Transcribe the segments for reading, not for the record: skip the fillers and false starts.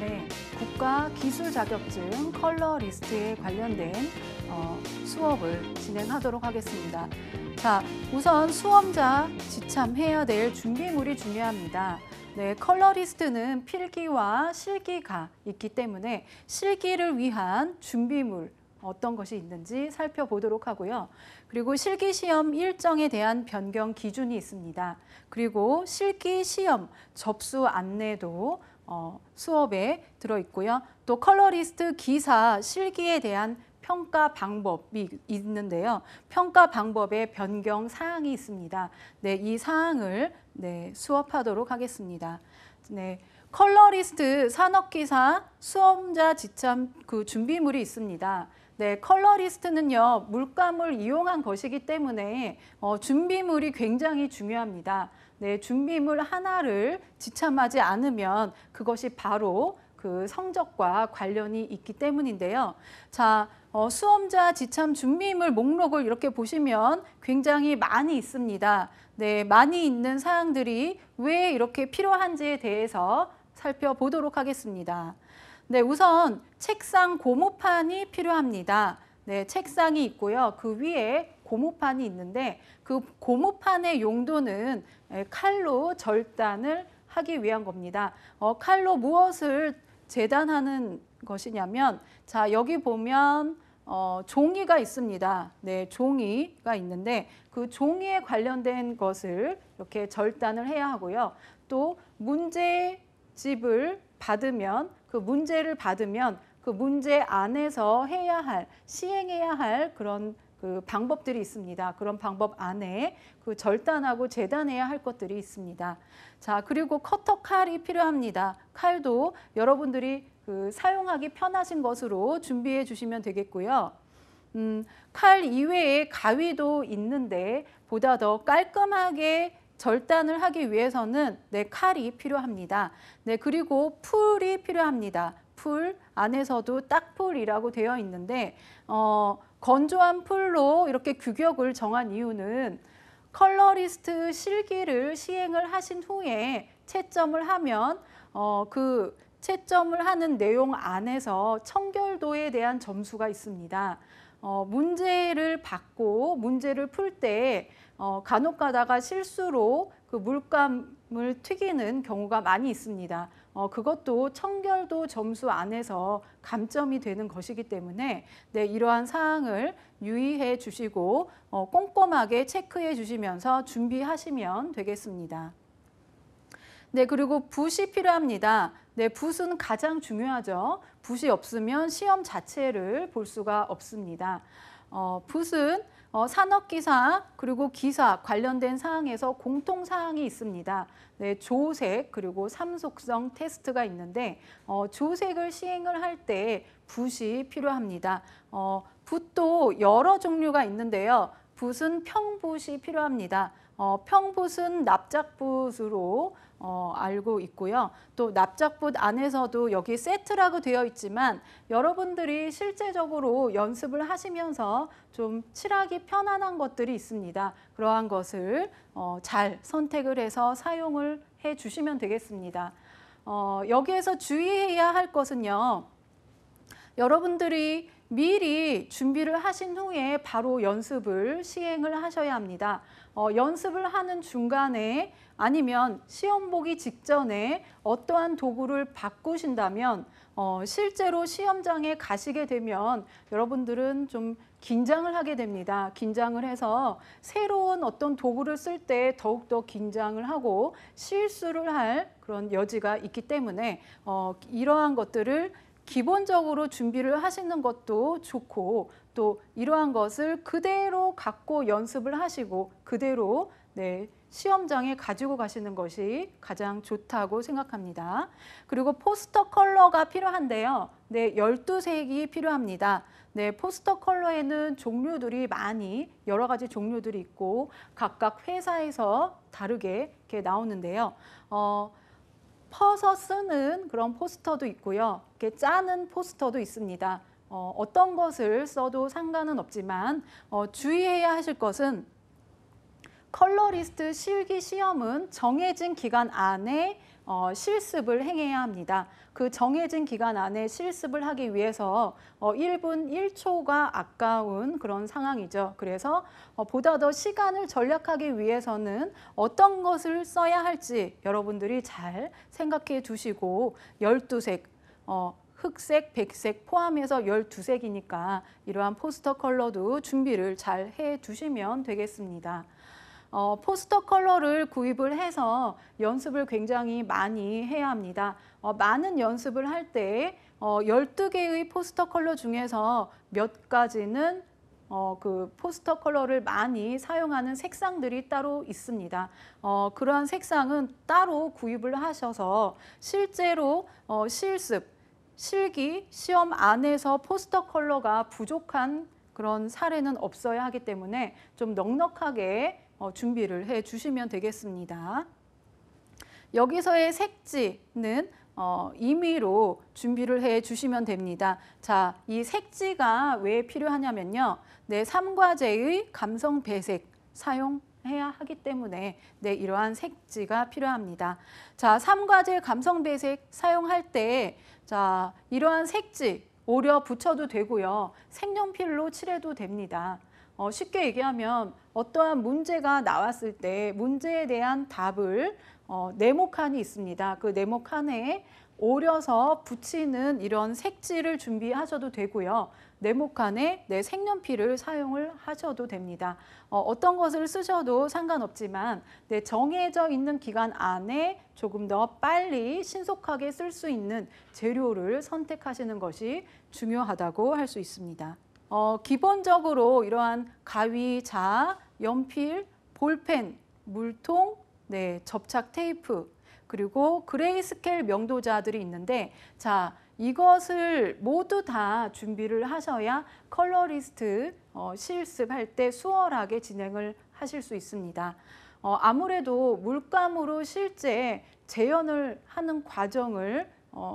네, 국가 기술 자격증 컬러리스트에 관련된 수업을 진행하도록 하겠습니다. 자, 우선 수험자 지참해야 될 준비물이 중요합니다. 네, 컬러리스트는 필기와 실기가 있기 때문에 실기를 위한 준비물 어떤 것이 있는지 살펴보도록 하고요. 그리고 실기시험 일정에 대한 변경 기준이 있습니다. 그리고 실기시험 접수 안내도 수업에 들어있고요. 또 컬러리스트 기사 실기에 대한 평가 방법이 있는데요. 평가 방법에 변경 사항이 있습니다. 네, 이 사항을 수업하도록 하겠습니다. 네, 컬러리스트 산업기사 수험자 지참 준비물이 있습니다. 네, 컬러리스트는요, 물감을 이용한 것이기 때문에 준비물이 굉장히 중요합니다. 네, 준비물 하나를 지참하지 않으면 그것이 바로 그 성적과 관련이 있기 때문인데요. 자, 수험자 지참 준비물 목록을 이렇게 보시면 굉장히 많이 있습니다. 네, 많이 있는 사항들이 왜 이렇게 필요한지에 대해서 살펴보도록 하겠습니다. 네, 우선 책상 고무판이 필요합니다. 네, 책상이 있고요. 그 위에 고무판이 있는데 그 고무판의 용도는 칼로 절단을 하기 위한 겁니다. 칼로 무엇을 재단하는 것이냐면, 자, 여기 보면 종이가 있습니다. 네, 종이가 있는데 그 종이에 관련된 것을 이렇게 절단을 해야 하고요. 또 문제집을 받으면 그 문제를 받으면 그 문제 안에서 시행해야 할 그런 그 방법들이 있습니다. 그런 방법 안에 그 절단하고 재단해야 할 것들이 있습니다. 자, 그리고 커터 칼이 필요합니다. 칼도 여러분들이 사용하기 편하신 것으로 준비해 주시면 되겠고요. 칼 이외에 가위도 있는데 보다 더 깔끔하게 절단을 하기 위해서는 칼이 필요합니다. 네, 그리고 풀이 필요합니다. 풀 안에서도 딱풀이라고 되어 있는데 건조한 풀로 이렇게 규격을 정한 이유는 컬러리스트 실기를 시행을 하신 후에 채점을 하면 그 채점을 하는 내용 안에서 청결도에 대한 점수가 있습니다. 문제를 받고 문제를 풀 때 간혹 가다가 실수로 그 물감을 튀기는 경우가 많이 있습니다. 그것도 청결도 점수 안에서 감점이 되는 것이기 때문에 이러한 사항을 유의해 주시고 꼼꼼하게 체크해 주시면서 준비하시면 되겠습니다. 네, 그리고 붓이 필요합니다. 네, 붓은 가장 중요하죠. 붓이 없으면 시험 자체를 볼 수가 없습니다. 붓은 산업기사 그리고 기사 관련된 사항에서 공통사항이 있습니다. 네, 조색 그리고 삼속성 테스트가 있는데 조색을 시행을 할 때 붓이 필요합니다. 붓도 여러 종류가 있는데요. 붓은 평붓이 필요합니다. 평붓은 납작붓으로 알고 있고요. 또 납작붓 안에서도 여기 세트라고 되어 있지만 여러분들이 실제적으로 연습을 하시면서 좀 칠하기 편안한 것들이 있습니다. 그러한 것을 잘 선택을 해서 사용을 해 주시면 되겠습니다. 여기에서 주의해야 할 것은요. 여러분들이 미리 준비를 하신 후에 바로 연습을 시행을 하셔야 합니다. 연습을 하는 중간에 아니면 시험 보기 직전에 어떠한 도구를 바꾸신다면 실제로 시험장에 가시게 되면 여러분들은 좀 긴장을 하게 됩니다. 긴장을 해서 새로운 어떤 도구를 쓸 때 더욱더 긴장을 하고 실수를 할 그런 여지가 있기 때문에 이러한 것들을 기본적으로 준비를 하시는 것도 좋고 또 이러한 것을 그대로 갖고 연습을 하시고 그대로 시험장에 가지고 가시는 것이 가장 좋다고 생각합니다. 그리고 포스터 컬러가 필요한데요. 12색이 필요합니다. 포스터 컬러에는 종류들이 여러 가지 종류들이 있고 각각 회사에서 다르게 이렇게 나오는데요. 퍼서 쓰는 그런 포스터도 있고요. 이렇게 짜는 포스터도 있습니다. 어떤 것을 써도 상관은 없지만 주의해야 하실 것은 컬러리스트 실기 시험은 정해진 기간 안에 실습을 행해야 합니다. 그 정해진 기간 안에 실습을 하기 위해서 1분 1초가 아까운 그런 상황이죠. 그래서 보다 더 시간을 절약하기 위해서는 어떤 것을 써야 할지 여러분들이 잘 생각해 두시고 12색, 흑색, 백색 포함해서 12색이니까 이러한 포스터 컬러도 준비를 잘 해 두시면 되겠습니다. 포스터 컬러를 구입을 해서 연습을 굉장히 많이 해야 합니다. 많은 연습을 할 때 12개의 포스터 컬러 중에서 몇 가지는 그 포스터 컬러를 많이 사용하는 색상들이 따로 있습니다. 그러한 색상은 따로 구입을 하셔서 실제로 실습, 실기, 시험 안에서 포스터 컬러가 부족한 그런 사례는 없어야 하기 때문에 좀 넉넉하게 준비를 해 주시면 되겠습니다. 여기서의 색지는 임의로 준비를 해 주시면 됩니다. 자, 이 색지가 왜 필요하냐면요. 네, 3과제의 감성 배색 사용해야 하기 때문에 네, 이러한 색지가 필요합니다. 자, 3과제 감성 배색 사용할 때 자, 이러한 색지 오려 붙여도 되고요. 색연필로 칠해도 됩니다. 쉽게 얘기하면 어떠한 문제가 나왔을 때 문제에 대한 답을 네모칸이 있습니다. 그 네모칸에 오려서 붙이는 이런 색지를 준비하셔도 되고요. 네모칸에 색연필을 사용을 하셔도 됩니다. 어떤 것을 쓰셔도 상관없지만 정해져 있는 기간 안에 조금 더 빨리 신속하게 쓸 수 있는 재료를 선택하시는 것이 중요하다고 할 수 있습니다. 기본적으로 이러한 가위, 자, 연필, 볼펜, 물통, 접착 테이프, 그리고 그레이스케일 명도자들이 있는데 자, 이것을 모두 다 준비를 하셔야 컬러리스트 실습할 때 수월하게 진행을 하실 수 있습니다. 아무래도 물감으로 실제 재현을 하는 과정을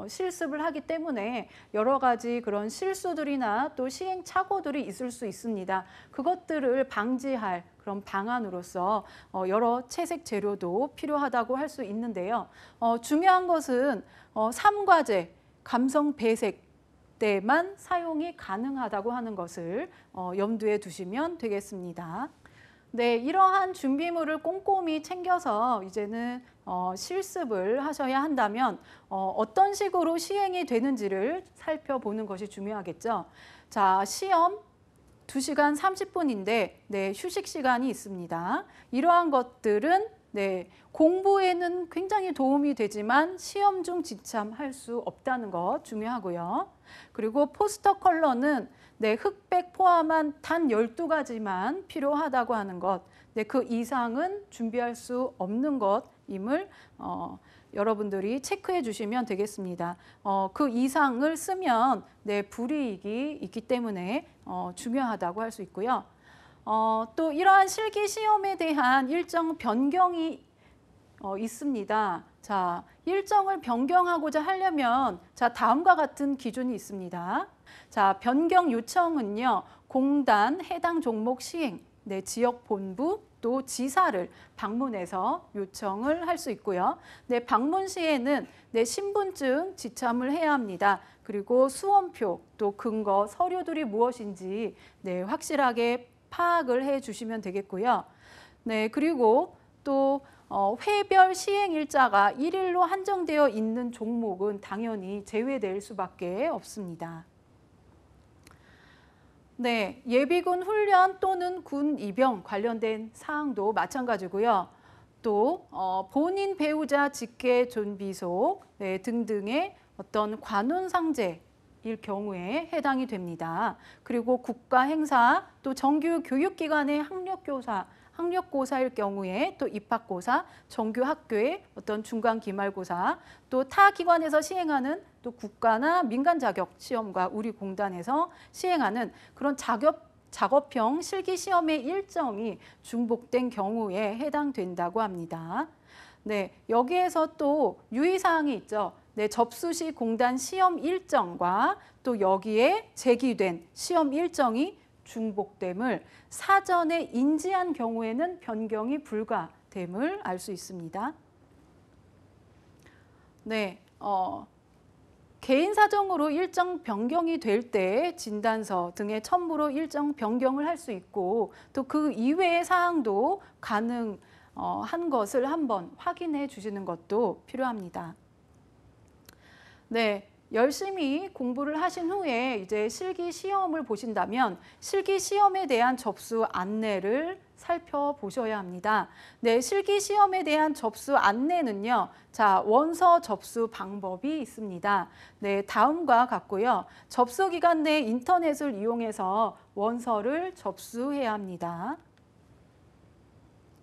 실습을 하기 때문에 여러 가지 그런 실수들이나 또 시행착오들이 있을 수 있습니다. 그것들을 방지할 그런 방안으로서 여러 채색 재료도 필요하다고 할 수 있는데요. 중요한 것은 3과제 감성 배색 때만 사용이 가능하다고 하는 것을 염두에 두시면 되겠습니다. 네, 이러한 준비물을 꼼꼼히 챙겨서 이제는 실습을 하셔야 한다면 어떤 식으로 시행이 되는지를 살펴보는 것이 중요하겠죠. 자, 시험 2시간 30분인데 휴식 시간이 있습니다. 이러한 것들은 공부에는 굉장히 도움이 되지만 시험 중 지참할 수 없다는 것 중요하고요. 그리고 포스터 컬러는 흑백 포함한 단 12가지만 필요하다고 하는 것, 그 이상은 준비할 수 없는 것임을 여러분들이 체크해 주시면 되겠습니다. 그 이상을 쓰면 불이익이 있기 때문에 중요하다고 할 수 있고요. 또 이러한 실기 시험에 대한 일정 변경이 있습니다. 자, 일정을 변경하고자 하려면 자, 다음과 같은 기준이 있습니다. 자, 변경 요청은요. 공단 해당 종목 시행, 지역 본부 또 지사를 방문해서 요청을 할 수 있고요. 방문 시에는 신분증 지참을 해야 합니다. 그리고 수험표 또 근거 서류들이 무엇인지 확실하게 파악을 해 주시면 되겠고요. 그리고 또 회별 시행 일자가 1일로 한정되어 있는 종목은 당연히 제외될 수밖에 없습니다. 예비군 훈련 또는 군 입영 관련된 사항도 마찬가지고요. 또 본인 배우자 직계 존비속 등등의 어떤 관훈상제일 경우에 해당이 됩니다. 그리고 국가 행사 또 정규 교육기관의 학력고사일 경우에 또 입학고사, 정규 학교의 어떤 중간 기말고사, 또 타 기관에서 시행하는 또 국가나 민간 자격 시험과 우리 공단에서 시행하는 그런 작업형 실기 시험의 일정이 중복된 경우에 해당된다고 합니다. 여기에서 또 유의사항이 있죠. 접수 시 공단 시험 일정과 또 여기에 제기된 시험 일정이 중복됨을 사전에 인지한 경우에는 변경이 불가됨을 알 수 있습니다. 네, 개인 사정으로 일정 변경이 될 때 진단서 등의 첨부로 일정 변경을 할 수 있고 또 그 이외의 사항도 가능한 것을 한번 확인해 주시는 것도 필요합니다. 네, 열심히 공부를 하신 후에 이제 실기 시험을 보신다면 실기 시험에 대한 접수 안내를 살펴보셔야 합니다. 네, 실기 시험에 대한 접수 안내는요. 자, 원서 접수 방법이 있습니다. 네, 다음과 같고요. 접수 기간 내 인터넷을 이용해서 원서를 접수해야 합니다.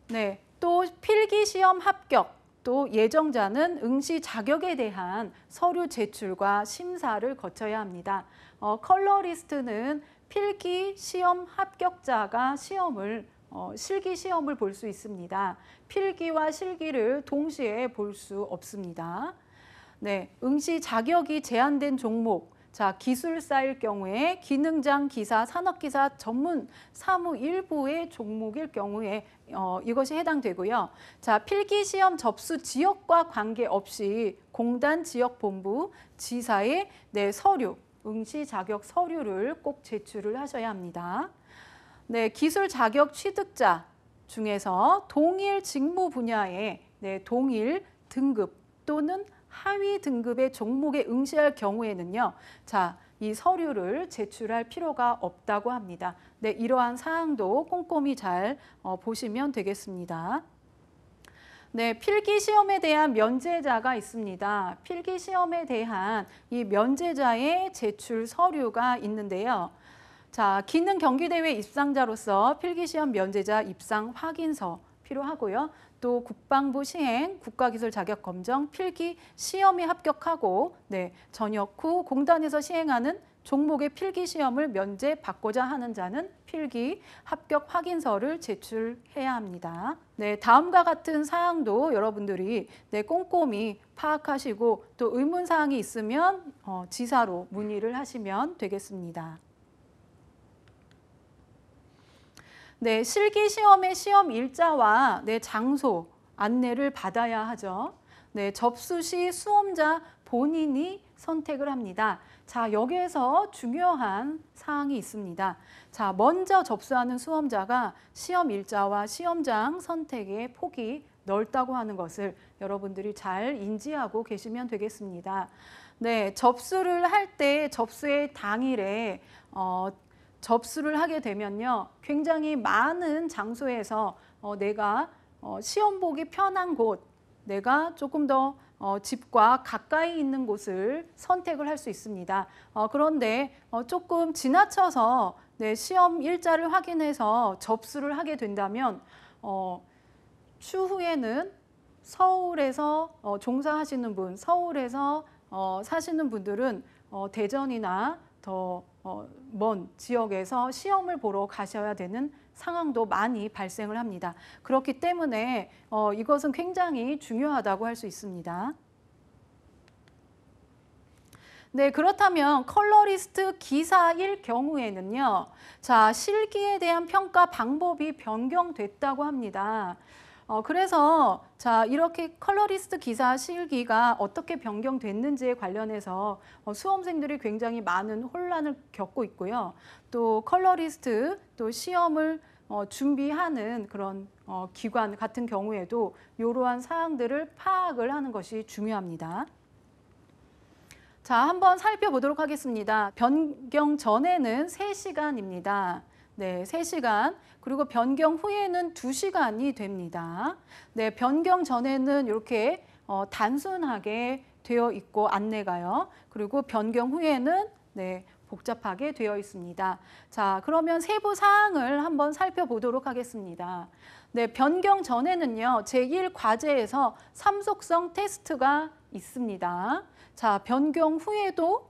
네, 또 필기 시험 합격 또 예정자는 응시 자격에 대한 서류 제출과 심사를 거쳐야 합니다. 컬러리스트는 필기 시험 합격자가 실기 시험을 볼 수 있습니다. 필기와 실기를 동시에 볼 수 없습니다. 네, 응시 자격이 제한된 종목, 자, 기술사일 경우에 기능장 기사, 산업기사 전문 사무 일부의 종목일 경우에 이것이 해당되고요. 자, 필기시험 접수 지역과 관계없이 공단 지역본부 지사의 서류, 응시 자격 서류를 꼭 제출을 하셔야 합니다. 네, 기술 자격 취득자 중에서 동일 직무 분야에 동일 등급 또는 하위 등급의 종목에 응시할 경우에는요. 자, 이 서류를 제출할 필요가 없다고 합니다. 네, 이러한 사항도 꼼꼼히 잘 보시면 되겠습니다. 네, 필기시험에 대한 면제자가 있습니다. 필기시험에 대한 이 면제자의 제출 서류가 있는데요. 자, 기능 경기대회 입상자로서 필기시험 면제자 입상 확인서 필요하고요. 또 국방부 시행 국가기술자격검정 필기 시험에 합격하고 전역 후 공단에서 시행하는 종목의 필기 시험을 면제받고자 하는 자는 필기 합격 확인서를 제출해야 합니다. 네, 다음과 같은 사항도 여러분들이 꼼꼼히 파악하시고 또 의문사항이 있으면 지사로 문의를 하시면 되겠습니다. 네, 실기 시험의 시험 일자와 장소 안내를 받아야 하죠. 네, 접수 시 수험자 본인이 선택을 합니다. 자, 여기에서 중요한 사항이 있습니다. 자, 먼저 접수하는 수험자가 시험 일자와 시험장 선택의 폭이 넓다고 하는 것을 여러분들이 잘 인지하고 계시면 되겠습니다. 네, 접수를 할 때 접수의 당일에 접수를 하게 되면요. 굉장히 많은 장소에서 내가 시험 보기 편한 곳, 내가 조금 더 집과 가까이 있는 곳을 선택을 할 수 있습니다. 그런데 조금 지나쳐서 시험 일자를 확인해서 접수를 하게 된다면 추후에는 서울에서 종사하시는 분, 서울에서 사시는 분들은 대전이나 더 먼 지역에서 시험을 보러 가셔야 되는 상황도 많이 발생을 합니다. 그렇기 때문에 이것은 굉장히 중요하다고 할 수 있습니다. 네, 그렇다면 컬러리스트 기사일 경우에는요. 자, 실기에 대한 평가 방법이 변경됐다고 합니다. 그래서 자, 이렇게 컬러리스트 기사 실기가 어떻게 변경됐는지에 관련해서 수험생들이 굉장히 많은 혼란을 겪고 있고요. 또 컬러리스트 또 시험을 준비하는 그런 기관 같은 경우에도 이러한 사항들을 파악을 하는 것이 중요합니다. 자, 한번 살펴보도록 하겠습니다. 변경 전에는 3시간입니다. 네, 3시간. 그리고 변경 후에는 2시간이 됩니다. 네, 변경 전에는 이렇게 단순하게 되어 있고 안내가요. 그리고 변경 후에는 복잡하게 되어 있습니다. 자, 그러면 세부 사항을 한번 살펴보도록 하겠습니다. 네, 변경 전에는요. 제1과제에서 삼속성 테스트가 있습니다. 자, 변경 후에도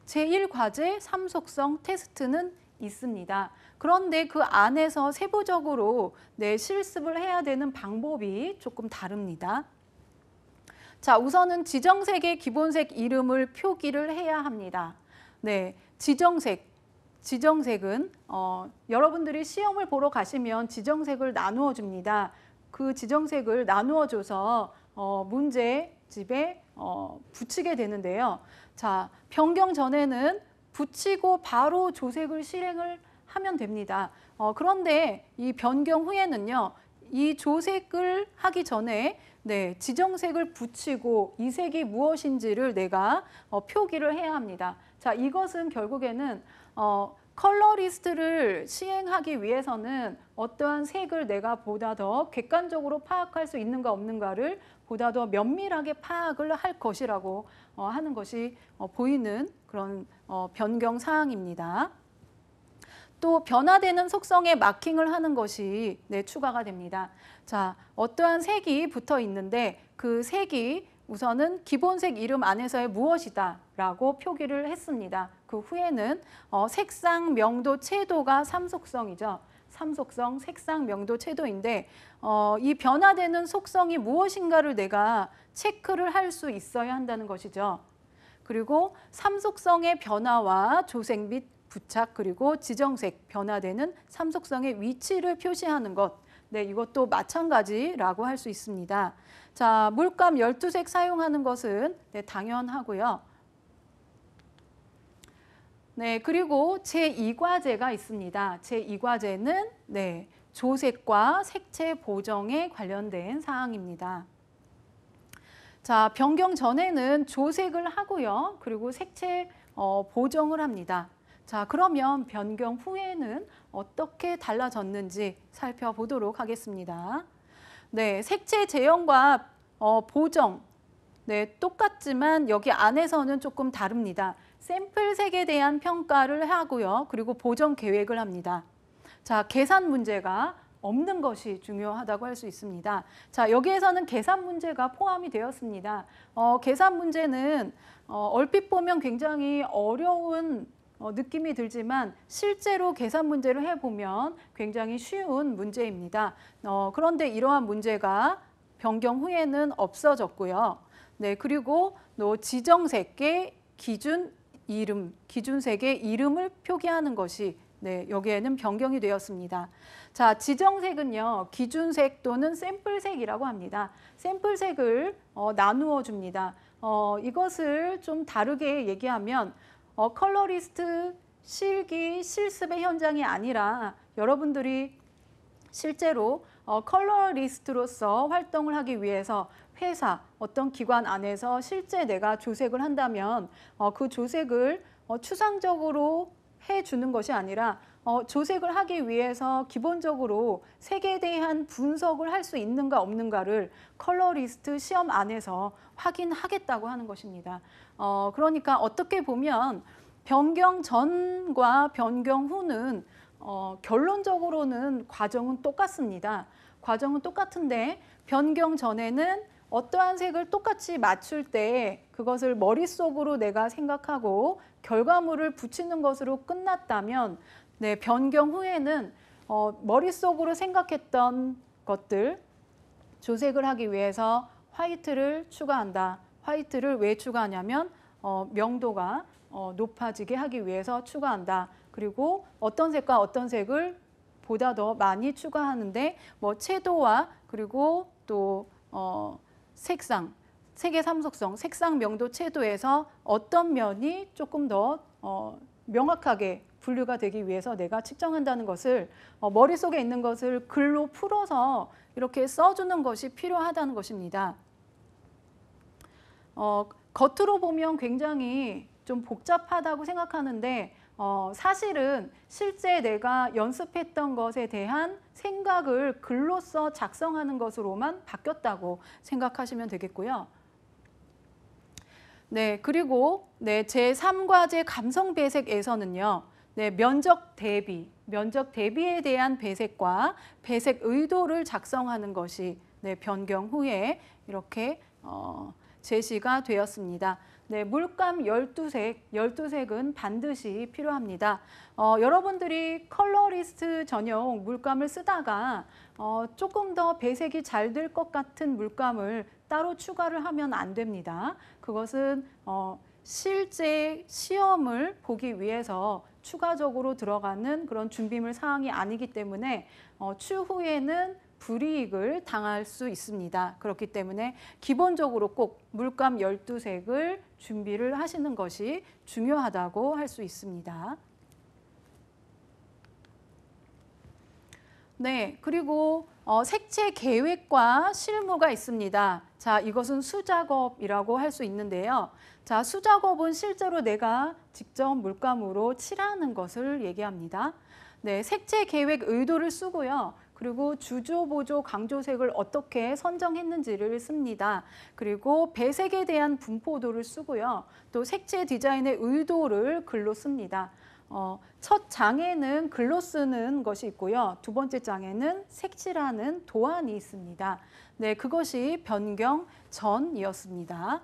제1과제 삼속성 테스트는 있습니다. 그런데 그 안에서 세부적으로 실습을 해야 되는 방법이 조금 다릅니다. 자, 우선은 지정색의 기본색 이름을 표기를 해야 합니다. 네, 지정색. 지정색은 여러분들이 시험을 보러 가시면 지정색을 나누어 줍니다. 그 지정색을 나누어 줘서 문제집에 붙이게 되는데요. 자, 변경 전에는 붙이고 바로 조색을 실행을 하면 됩니다. 그런데 이 변경 후에는요, 이 조색을 하기 전에 지정색을 붙이고 이 색이 무엇인지를 내가 표기를 해야 합니다. 자, 이것은 결국에는 컬러리스트를 시행하기 위해서는 어떠한 색을 내가 보다 더 객관적으로 파악할 수 있는가 없는가를 보다 더 면밀하게 파악을 할 것이라고 하는 것이 보이는 그런 변경 사항입니다. 또 변화되는 속성에 마킹을 하는 것이 추가가 됩니다. 자, 어떠한 색이 붙어 있는데 그 색이 우선은 기본색 이름 안에서의 무엇이다 라고 표기를 했습니다. 그 후에는 색상, 명도, 채도가 3속성이죠. 3속성, 색상, 명도, 채도인데 이 변화되는 속성이 무엇인가를 내가 체크를 할 수 있어야 한다는 것이죠. 그리고 3속성의 변화와 조색 및 부착 그리고 지정색, 변화되는 3속성의 위치를 표시하는 것. 이것도 마찬가지라고 할 수 있습니다. 자, 물감 12색 사용하는 것은 당연하고요. 그리고 제2과제가 있습니다. 제2과제는 조색과 색채 보정에 관련된 사항입니다. 자, 변경 전에는 조색을 하고요. 그리고 색채 보정을 합니다. 자, 그러면 변경 후에는 어떻게 달라졌는지 살펴보도록 하겠습니다. 색채 제형과 보정 똑같지만 여기 안에서는 조금 다릅니다. 샘플 색에 대한 평가를 하고요. 그리고 보정 계획을 합니다. 자, 계산 문제가 없는 것이 중요하다고 할 수 있습니다. 자, 여기에서는 계산 문제가 포함이 되었습니다. 계산 문제는 얼핏 보면 굉장히 어려운 느낌이 들지만 실제로 계산 문제를 해보면 굉장히 쉬운 문제입니다. 그런데 이러한 문제가 변경 후에는 없어졌고요. 그리고 또 지정색의 기준 이름, 기준색의 이름을 표기하는 것이 여기에는 변경이 되었습니다. 자, 지정색은요, 기준색 또는 샘플색이라고 합니다. 샘플색을 나누어 줍니다. 이것을 좀 다르게 얘기하면 컬러리스트 실기 실습의 현장이 아니라 여러분들이 실제로 컬러리스트로서 활동을 하기 위해서 회사, 어떤 기관 안에서 실제 내가 조색을 한다면 그 조색을 추상적으로 해주는 것이 아니라 조색을 하기 위해서 기본적으로 색에 대한 분석을 할 수 있는가 없는가를 컬러리스트 시험 안에서 확인하겠다고 하는 것입니다. 그러니까 어떻게 보면 변경 전과 변경 후는 결론적으로는 과정은 똑같습니다. 과정은 똑같은데 변경 전에는 어떠한 색을 똑같이 맞출 때 그것을 머릿속으로 내가 생각하고 결과물을 붙이는 것으로 끝났다면 변경 후에는 머릿속으로 생각했던 것들 조색을 하기 위해서 화이트를 추가한다. 화이트를 왜 추가하냐면 명도가 높아지게 하기 위해서 추가한다. 그리고 어떤 색과 어떤 색을 보다 더 많이 추가하는데 채도와 그리고 또 색상, 색의 3속성, 색상, 명도, 채도에서 어떤 면이 조금 더 명확하게 분류가 되기 위해서 내가 측정한다는 것을 머릿속에 있는 것을 글로 풀어서 이렇게 써주는 것이 필요하다는 것입니다. 겉으로 보면 굉장히 좀 복잡하다고 생각하는데 사실은 실제 내가 연습했던 것에 대한 생각을 글로써 작성하는 것으로만 바뀌었다고 생각하시면 되겠고요. 그리고 제3과제 감성 배색에서는요. 면적 대비에 대한 배색과 배색 의도를 작성하는 것이 변경 후에 이렇게 제시가 되었습니다. 물감 12색은 반드시 필요합니다. 여러분들이 컬러리스트 전용 물감을 쓰다가 조금 더 배색이 잘 될 것 같은 물감을 따로 추가를 하면 안 됩니다. 그것은 실제 시험을 보기 위해서 추가적으로 들어가는 그런 준비물 사항이 아니기 때문에 추후에는 불이익을 당할 수 있습니다. 그렇기 때문에 기본적으로 꼭 물감 12색을 준비를 하시는 것이 중요하다고 할 수 있습니다. 네, 그리고 색채 계획과 실무가 있습니다. 자, 이것은 수작업이라고 할 수 있는데요. 자, 수작업은 실제로 내가 직접 물감으로 칠하는 것을 얘기합니다. 네, 색채 계획 의도를 쓰고요. 그리고 주조, 보조, 강조색을 어떻게 선정했는지를 씁니다. 그리고 배색에 대한 분포도를 쓰고요. 또 색채 디자인의 의도를 글로 씁니다. 첫 장에는 글로 쓰는 것이 있고요. 두 번째 장에는 색칠하는 도안이 있습니다. 네, 그것이 변경 전이었습니다.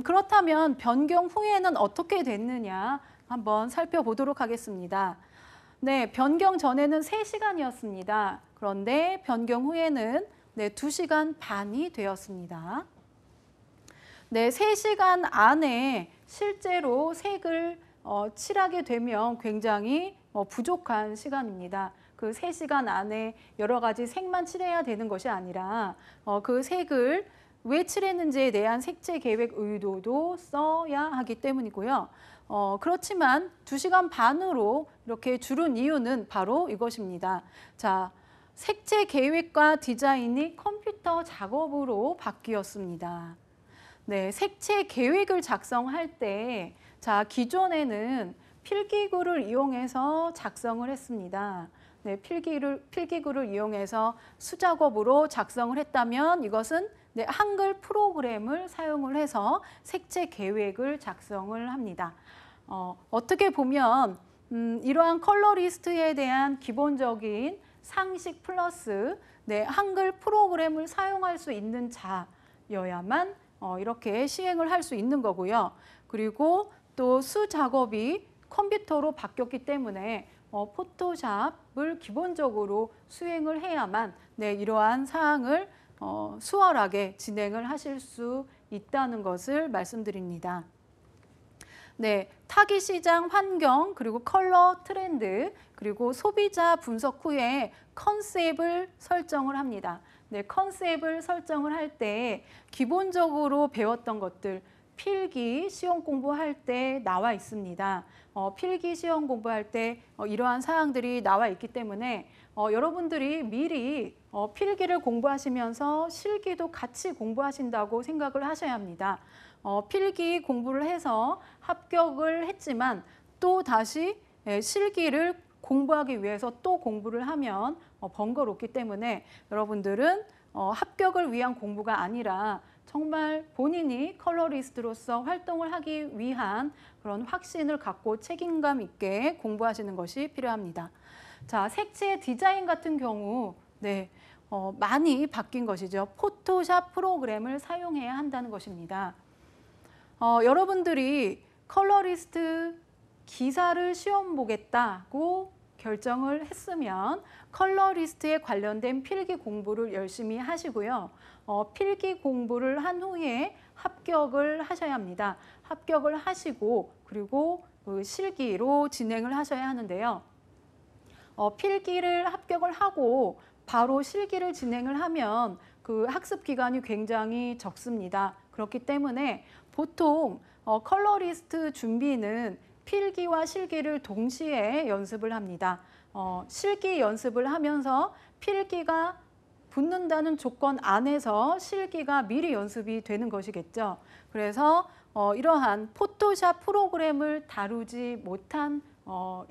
그렇다면 변경 후에는 어떻게 됐느냐 한번 살펴보도록 하겠습니다. 네, 변경 전에는 3시간이었습니다. 그런데 변경 후에는 2시간 반이 되었습니다. 네, 3시간 안에 실제로 색을 칠하게 되면 굉장히 부족한 시간입니다. 그 3시간 안에 여러 가지 색만 칠해야 되는 것이 아니라 그 색을 왜 칠했는지에 대한 색채 계획 의도도 써야 하기 때문이고요. 그렇지만 2시간 반으로 이렇게 줄은 이유는 바로 이것입니다. 자, 색채 계획과 디자인이 컴퓨터 작업으로 바뀌었습니다. 네, 색채 계획을 작성할 때 자, 기존에는 필기구를 이용해서 작성을 했습니다. 네, 필기구를 이용해서 수작업으로 작성을 했다면 이것은 한글 프로그램을 사용을 해서 색채 계획을 작성을 합니다. 어떻게 보면 이러한 컬러리스트에 대한 기본적인 상식 플러스 한글 프로그램을 사용할 수 있는 자여야만 이렇게 시행을 할 수 있는 거고요. 그리고 또 수작업이 컴퓨터로 바뀌었기 때문에 포토샵을 기본적으로 수행을 해야만 이러한 사항을 수월하게 진행을 하실 수 있다는 것을 말씀드립니다. 네, 타깃 시장 환경, 그리고 컬러 트렌드, 그리고 소비자 분석 후에 컨셉을 설정을 합니다. 네, 컨셉을 설정을 할 때 기본적으로 배웠던 것들, 필기 시험 공부할 때 나와 있습니다. 필기 시험 공부할 때 이러한 사항들이 나와 있기 때문에 여러분들이 미리 필기를 공부하시면서 실기도 같이 공부하신다고 생각을 하셔야 합니다. 필기 공부를 해서 합격을 했지만 또 다시 실기를 공부하기 위해서 또 공부를 하면 번거롭기 때문에 여러분들은 합격을 위한 공부가 아니라 정말 본인이 컬러리스트로서 활동을 하기 위한 그런 확신을 갖고 책임감 있게 공부하시는 것이 필요합니다. 자, 색채 디자인 같은 경우 많이 바뀐 것이죠. 포토샵 프로그램을 사용해야 한다는 것입니다. 여러분들이 컬러리스트 기사를 시험 보겠다고 결정을 했으면 컬러리스트에 관련된 필기 공부를 열심히 하시고요. 필기 공부를 한 후에 합격을 하셔야 합니다. 합격을 하시고 그리고 실기로 진행을 하셔야 하는데요. 필기를 합격을 하고 바로 실기를 진행을 하면 그 학습 기간이 굉장히 적습니다. 그렇기 때문에 보통 컬러리스트 준비는 필기와 실기를 동시에 연습을 합니다. 실기 연습을 하면서 필기가 붙는다는 조건 안에서 실기가 미리 연습이 되는 것이겠죠. 그래서 이러한 포토샵 프로그램을 다루지 못한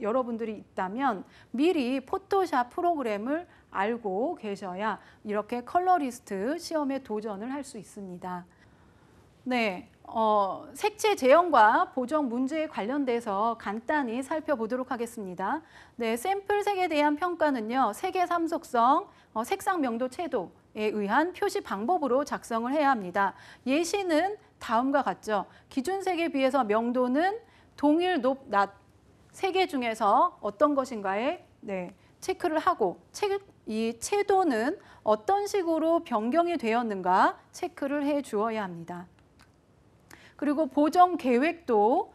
여러분들이 있다면 미리 포토샵 프로그램을 알고 계셔야 이렇게 컬러리스트 시험에 도전을 할 수 있습니다. 네, 색채 제형과 보정 문제에 관련돼서 간단히 살펴보도록 하겠습니다. 네, 샘플색에 대한 평가는요, 색의 삼속성, 색상 명도 채도에 의한 표시 방법으로 작성을 해야 합니다. 예시는 다음과 같죠. 기준색에 비해서 명도는 동일, 높, 낮 세 개 중에서 어떤 것인가에 체크를 하고 이 채도는 어떤 식으로 변경이 되었는가 체크를 해 주어야 합니다. 그리고 보정 계획도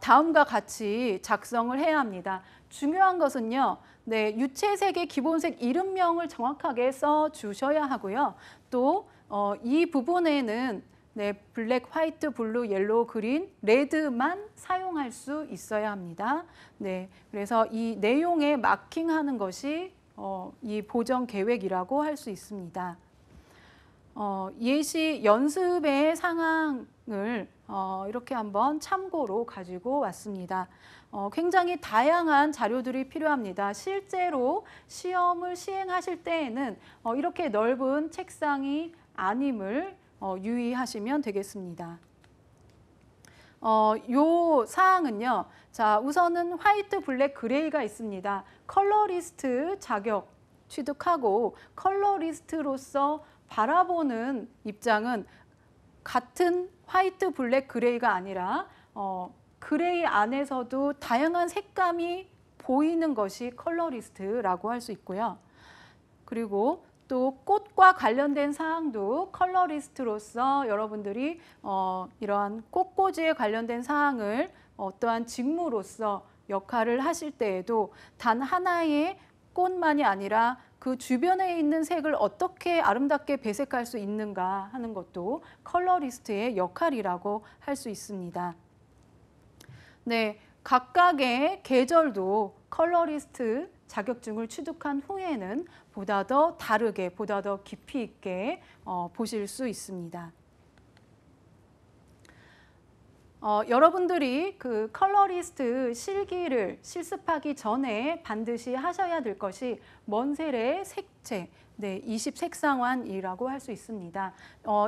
다음과 같이 작성을 해야 합니다. 중요한 것은요. 네, 유채색의 기본색 이름명을 정확하게 써 주셔야 하고요. 또 이 부분에는 네, 블랙, 화이트, 블루, 옐로우, 그린, 레드만 사용할 수 있어야 합니다. 네, 그래서 이 내용에 마킹하는 것이 이 보정 계획이라고 할 수 있습니다. 예시 연습의 상황을 이렇게 한번 참고로 가지고 왔습니다. 굉장히 다양한 자료들이 필요합니다. 실제로 시험을 시행하실 때에는 이렇게 넓은 책상이 아님을 유의하시면 되겠습니다. 요 사항은요. 자, 우선은 화이트, 블랙, 그레이가 있습니다. 컬러리스트 자격 취득하고 컬러리스트로서 바라보는 입장은 같은 화이트, 블랙, 그레이가 아니라 그레이 안에서도 다양한 색감이 보이는 것이 컬러리스트라고 할 수 있고요. 그리고 또 꽃과 관련된 사항도 컬러리스트로서 여러분들이 이러한 꽃꽂이에 관련된 사항을 어떠한 직무로서 역할을 하실 때에도 단 하나의 꽃만이 아니라 그 주변에 있는 색을 어떻게 아름답게 배색할 수 있는가 하는 것도 컬러리스트의 역할이라고 할 수 있습니다. 네, 각각의 계절도 컬러리스트 자격증을 취득한 후에는 보다 더 다르게, 보다 더 깊이 있게 보실 수 있습니다. 여러분들이 그 컬러리스트 실기를 실습하기 전에 반드시 하셔야 될 것이 먼셀의 색채, 네, 20색상환이라고 할 수 있습니다.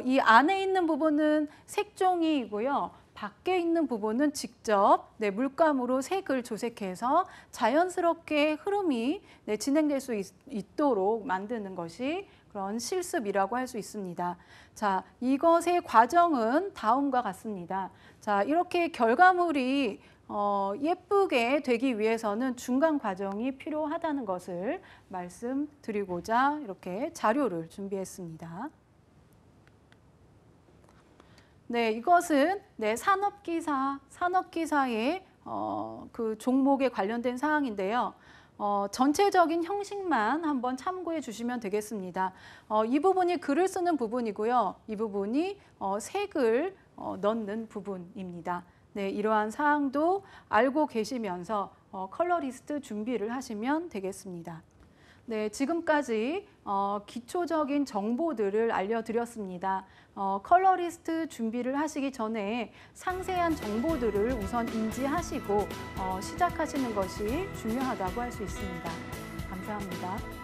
이 안에 있는 부분은 색종이이고요. 밖에 있는 부분은 직접 네, 물감으로 색을 조색해서 자연스럽게 흐름이 네, 진행될 수 있도록 만드는 것이 그런 실습이라고 할 수 있습니다. 자, 이것의 과정은 다음과 같습니다. 자, 이렇게 결과물이 예쁘게 되기 위해서는 중간 과정이 필요하다는 것을 말씀드리고자 이렇게 자료를 준비했습니다. 네, 이것은 네, 산업기사의 그 종목에 관련된 사항인데요. 전체적인 형식만 한번 참고해 주시면 되겠습니다. 이 부분이 글을 쓰는 부분이고요. 이 부분이 색을 넣는 부분입니다. 네, 이러한 사항도 알고 계시면서 컬러리스트 준비를 하시면 되겠습니다. 네, 지금까지 기초적인 정보들을 알려드렸습니다. 컬러리스트 준비를 하시기 전에 상세한 정보들을 우선 인지하시고 시작하시는 것이 중요하다고 할 수 있습니다. 감사합니다.